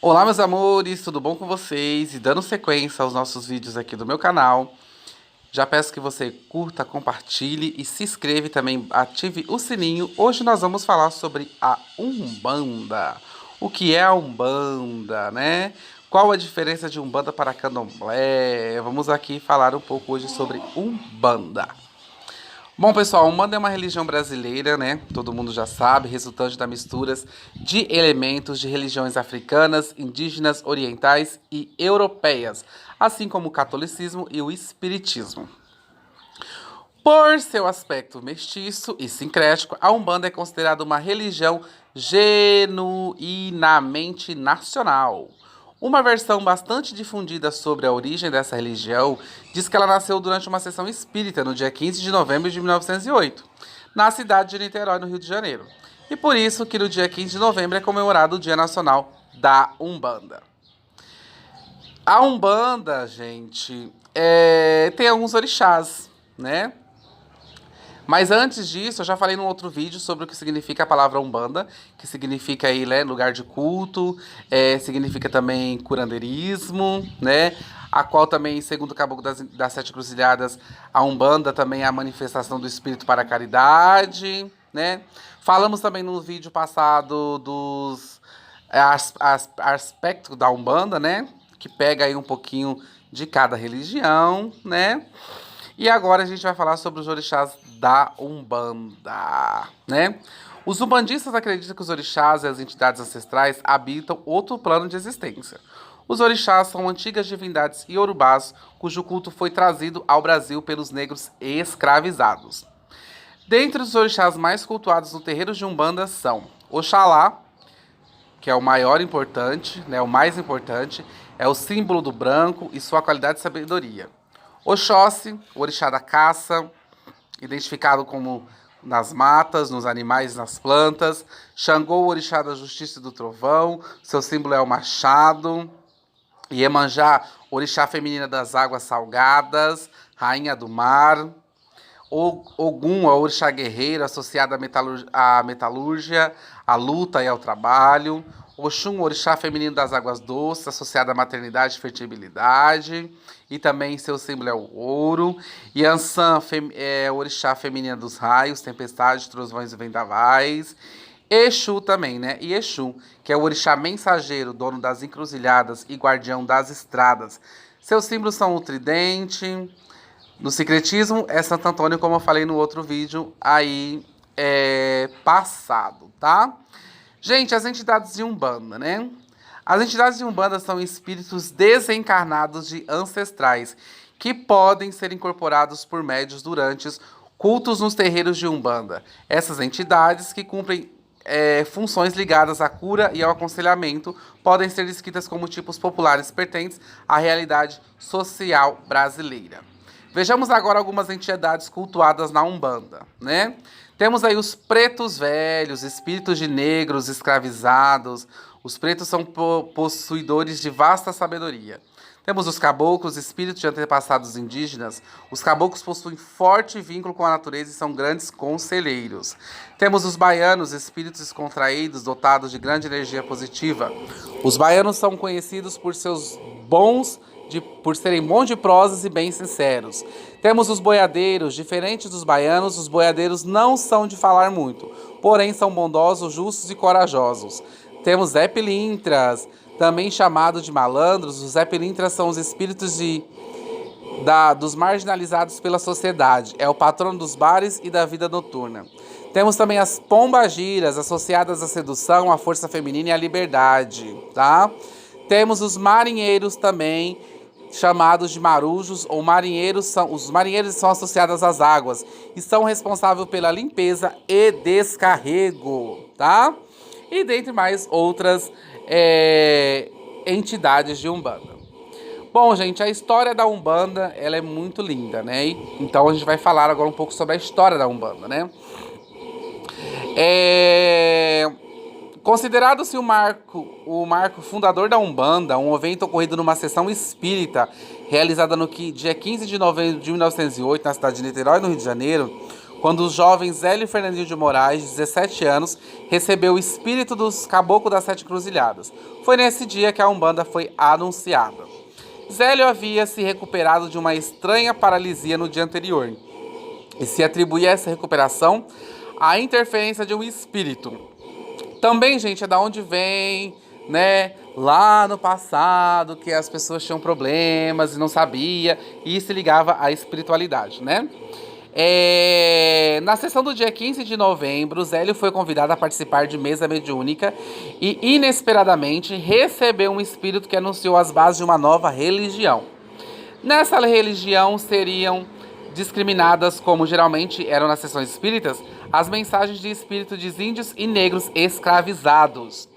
Olá, meus amores, tudo bom com vocês? E dando sequência aos nossos vídeos aqui do meu canal, já peço que você curta, compartilhe e se inscreva e também ative o sininho. Hoje nós vamos falar sobre a Umbanda. O que é a Umbanda, né? Qual a diferença de Umbanda para Candomblé? Vamos aqui falar um pouco hoje sobre Umbanda. Bom, pessoal, a Umbanda é uma religião brasileira, né? Todo mundo já sabe, resultante da misturas de elementos de religiões africanas, indígenas, orientais e europeias, assim como o catolicismo e o espiritismo. Por seu aspecto mestiço e sincrético, a Umbanda é considerada uma religião genuinamente nacional. Uma versão bastante difundida sobre a origem dessa religião diz que ela nasceu durante uma sessão espírita no dia 15 de novembro de 1908, na cidade de Niterói, no Rio de Janeiro. E por isso que no dia 15 de novembro é comemorado o Dia Nacional da Umbanda. A Umbanda, gente, tem alguns orixás, né? Mas antes disso, eu já falei num outro vídeo sobre o que significa a palavra Umbanda, que significa aí, né, lugar de culto, significa também curandeirismo, né? A qual também, segundo o Caboclo das Sete Cruzilhadas, a Umbanda também é a manifestação do espírito para a caridade, né? Falamos também no vídeo passado dos aspectos da Umbanda, né? Que pega aí um pouquinho de cada religião, né? E agora a gente vai falar sobre os orixás da Umbanda, né? Os umbandistas acreditam que os orixás e as entidades ancestrais habitam outro plano de existência. Os orixás são antigas divindades iorubás, cujo culto foi trazido ao Brasil pelos negros escravizados. Dentre os orixás mais cultuados no terreiro de Umbanda são Oxalá, que é o maior importante, né, o mais importante, é o símbolo do branco e sua qualidade de sabedoria. Oxóssi, o orixá da caça, identificado como nas matas, nos animais e nas plantas. Xangô, o orixá da justiça e do trovão, seu símbolo é o machado. Iemanjá, orixá feminina das águas salgadas, rainha do mar. Ogum, a orixá guerreiro, associada à metalúrgia, à luta e ao trabalho. Oxum, orixá feminino das águas doces, associada à maternidade e fertilidade. E também seu símbolo é o ouro. Yansan, é o orixá feminina dos raios, tempestades, trovões e vendavais. Exu também, né? E Exu, que é o orixá mensageiro, dono das encruzilhadas e guardião das estradas. Seus símbolos são o tridente. No secretismo é Santo Antônio, como eu falei no outro vídeo aí passado, tá? Gente, as entidades de Umbanda, né? As entidades de Umbanda são espíritos desencarnados de ancestrais que podem ser incorporados por médios durante cultos nos terreiros de Umbanda. Essas entidades que cumprem funções ligadas à cura e ao aconselhamento podem ser descritas como tipos populares pertencentes à realidade social brasileira. Vejamos agora algumas entidades cultuadas na Umbanda, né? Temos aí os pretos velhos, espíritos de negros escravizados. Os pretos são possuidores de vasta sabedoria. Temos os caboclos, espíritos de antepassados indígenas. Os caboclos possuem forte vínculo com a natureza e são grandes conselheiros. Temos os baianos, espíritos descontraídos, dotados de grande energia positiva. Os baianos são conhecidos por serem bons de prosas e bem sinceros. Temos os boiadeiros, diferentes dos baianos, os boiadeiros não são de falar muito, porém são bondosos, justos e corajosos. Temos Zé Pilintras, também chamado de malandros. Os Zé Pilintras são os espíritos dos marginalizados pela sociedade. É o patrono dos bares e da vida noturna. Temos também as pombagiras, associadas à sedução, à força feminina e à liberdade, tá? Temos os marinheiros também, chamados de marujos ou marinheiros. Os marinheiros são associados às águas e são responsáveis pela limpeza e descarrego, tá? E dentre mais outras entidades de Umbanda. Bom, gente, a história da Umbanda, ela é muito linda, né? Então a gente vai falar agora um pouco sobre a história da Umbanda, né? Considerado-se o marco fundador da Umbanda, um evento ocorrido numa sessão espírita, realizada no dia 15 de novembro de 1908, na cidade de Niterói, no Rio de Janeiro, quando o jovem Zélio Fernandinho de Moraes, de 17 anos, recebeu o espírito dos caboclos das Sete Cruzilhadas. Foi nesse dia que a Umbanda foi anunciada. Zélio havia se recuperado de uma estranha paralisia no dia anterior e se atribuía essa recuperação à interferência de um espírito. Também, gente, é da onde vem, né? Lá no passado, que as pessoas tinham problemas e não sabia, e se ligava à espiritualidade, né? Na sessão do dia 15 de novembro, Zélio foi convidado a participar de mesa mediúnica e, inesperadamente, recebeu um espírito que anunciou as bases de uma nova religião. Nessa religião seriam discriminadas, como geralmente eram nas sessões espíritas, as mensagens de espírito de índios e negros escravizados.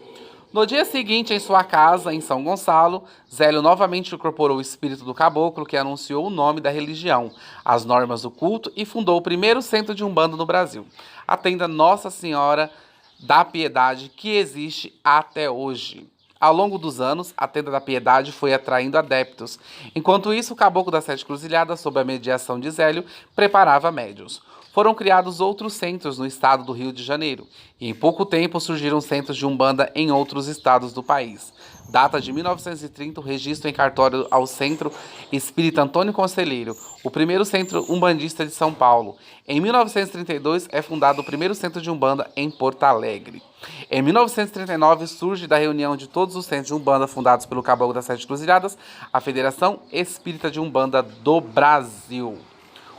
No dia seguinte, em sua casa, em São Gonçalo, Zélio novamente incorporou o espírito do caboclo, que anunciou o nome da religião, as normas do culto e fundou o primeiro centro de Umbanda no Brasil, a tenda Nossa Senhora da Piedade, que existe até hoje. Ao longo dos anos, a Tenda da Piedade foi atraindo adeptos. Enquanto isso, o Caboclo das Sete Cruzilhadas, sob a mediação de Zélio, preparava médiuns. Foram criados outros centros no estado do Rio de Janeiro, e em pouco tempo surgiram centros de Umbanda em outros estados do país. Data de 1930, o registro em cartório ao Centro Espírita Antônio Conselheiro, o primeiro centro umbandista de São Paulo. Em 1932, é fundado o primeiro centro de Umbanda em Porto Alegre. Em 1939, surge da reunião de todos os centros de Umbanda fundados pelo Caboclo das Sete Cruzilhadas, a Federação Espírita de Umbanda do Brasil.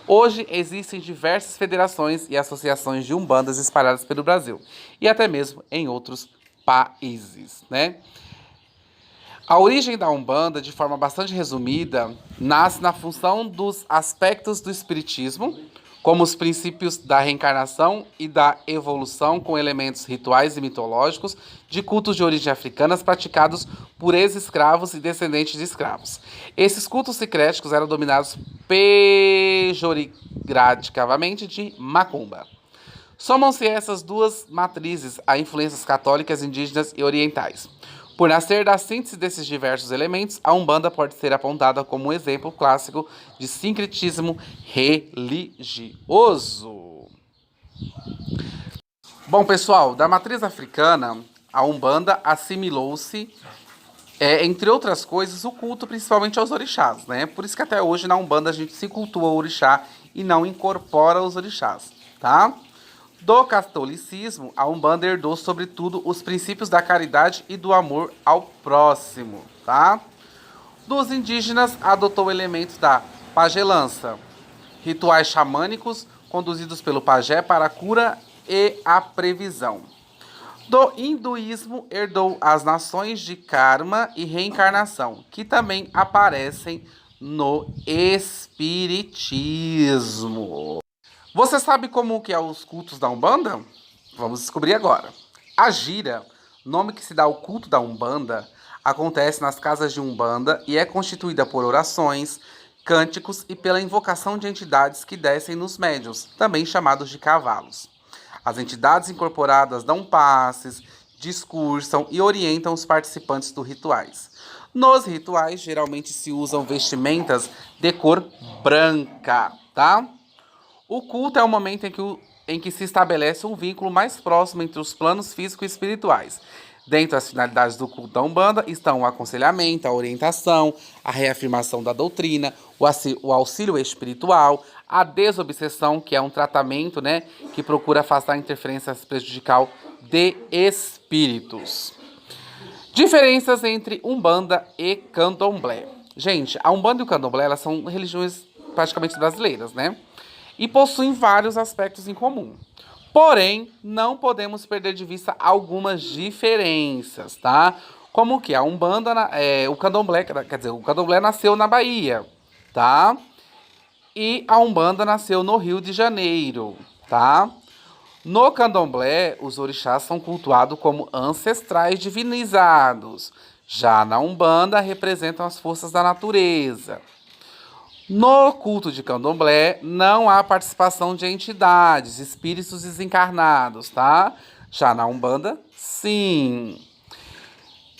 Hoje existem diversas federações e associações de umbandas espalhadas pelo Brasil e até mesmo em outros países, né? A origem da Umbanda, de forma bastante resumida, nasce na função dos aspectos do espiritismo, como os princípios da reencarnação e da evolução com elementos rituais e mitológicos de cultos de origem africanas praticados por ex-escravos e descendentes de escravos. Esses cultos secréticos eram dominados pejorativamente de macumba. Somam-se essas duas matrizes a influências católicas, indígenas e orientais. Por nascer da síntese desses diversos elementos, a Umbanda pode ser apontada como um exemplo clássico de sincretismo religioso. Bom, pessoal, da matriz africana, a Umbanda assimilou-se, entre outras coisas, o culto principalmente aos orixás, né? Por isso que até hoje na Umbanda a gente se cultua o orixá e não incorpora os orixás, tá? Do catolicismo, a Umbanda herdou, sobretudo, os princípios da caridade e do amor ao próximo, tá? Dos indígenas, adotou elementos da pagelança, rituais xamânicos conduzidos pelo pajé para a cura e a previsão. Do hinduísmo, herdou as nações de karma e reencarnação, que também aparecem no espiritismo. Você sabe como que é os cultos da Umbanda? Vamos descobrir agora. A gira, nome que se dá ao culto da Umbanda, acontece nas casas de Umbanda e é constituída por orações, cânticos e pela invocação de entidades que descem nos médiuns, também chamados de cavalos. As entidades incorporadas dão passes, discursam e orientam os participantes dos rituais. Nos rituais, geralmente se usam vestimentas de cor branca, tá? O culto é o momento em que se estabelece um vínculo mais próximo entre os planos físicos e espirituais. Dentre as finalidades do culto da Umbanda estão o aconselhamento, a orientação, a reafirmação da doutrina, o auxílio espiritual, a desobsessão, que é um tratamento, né, que procura afastar a interferência prejudicial de espíritos. Diferenças entre Umbanda e Candomblé. Gente, a Umbanda e o Candomblé, elas são religiões praticamente brasileiras, né? E possuem vários aspectos em comum. Porém, não podemos perder de vista algumas diferenças, tá? Como que a Umbanda, o Candomblé, quer dizer, o Candomblé nasceu na Bahia, tá? E a Umbanda nasceu no Rio de Janeiro, tá? No Candomblé, os orixás são cultuados como ancestrais divinizados. Já na Umbanda, representam as forças da natureza. No culto de Candomblé, não há participação de entidades, espíritos desencarnados, tá? Já na Umbanda, sim.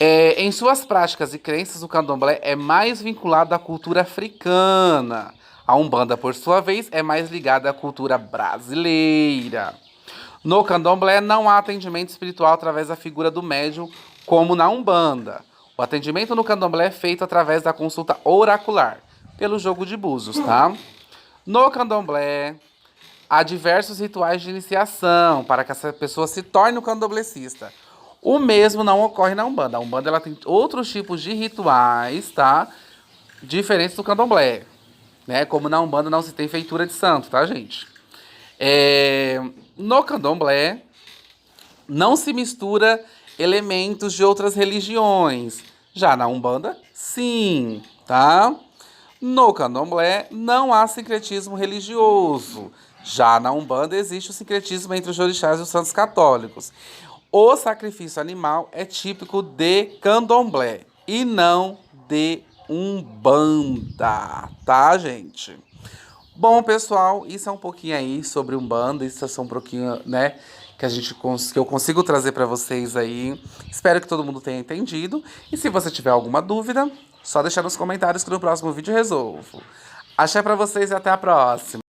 Em suas práticas e crenças, o candomblé é mais vinculado à cultura africana. A Umbanda, por sua vez, é mais ligada à cultura brasileira. No candomblé não há atendimento espiritual através da figura do médium, como na Umbanda. O atendimento no candomblé é feito através da consulta oracular, pelo jogo de búzios, tá? No candomblé, há diversos rituais de iniciação para que essa pessoa se torne um candomblessista. O mesmo não ocorre na Umbanda. A Umbanda ela tem outros tipos de rituais, tá? Diferentes do candomblé, né? Como na Umbanda não se tem feitura de santo, tá, gente? No candomblé, não se mistura elementos de outras religiões. Já na Umbanda, sim, tá? No candomblé, não há sincretismo religioso. Já na Umbanda, existe o sincretismo entre os orixás e os santos católicos. O sacrifício animal é típico de candomblé e não de Umbanda, tá, gente? Bom, pessoal, isso é um pouquinho aí sobre Umbanda, isso é um pouquinho, né, que eu consigo trazer para vocês aí. Espero que todo mundo tenha entendido. E se você tiver alguma dúvida, só deixar nos comentários que no próximo vídeo eu resolvo. Axé pra vocês e até a próxima.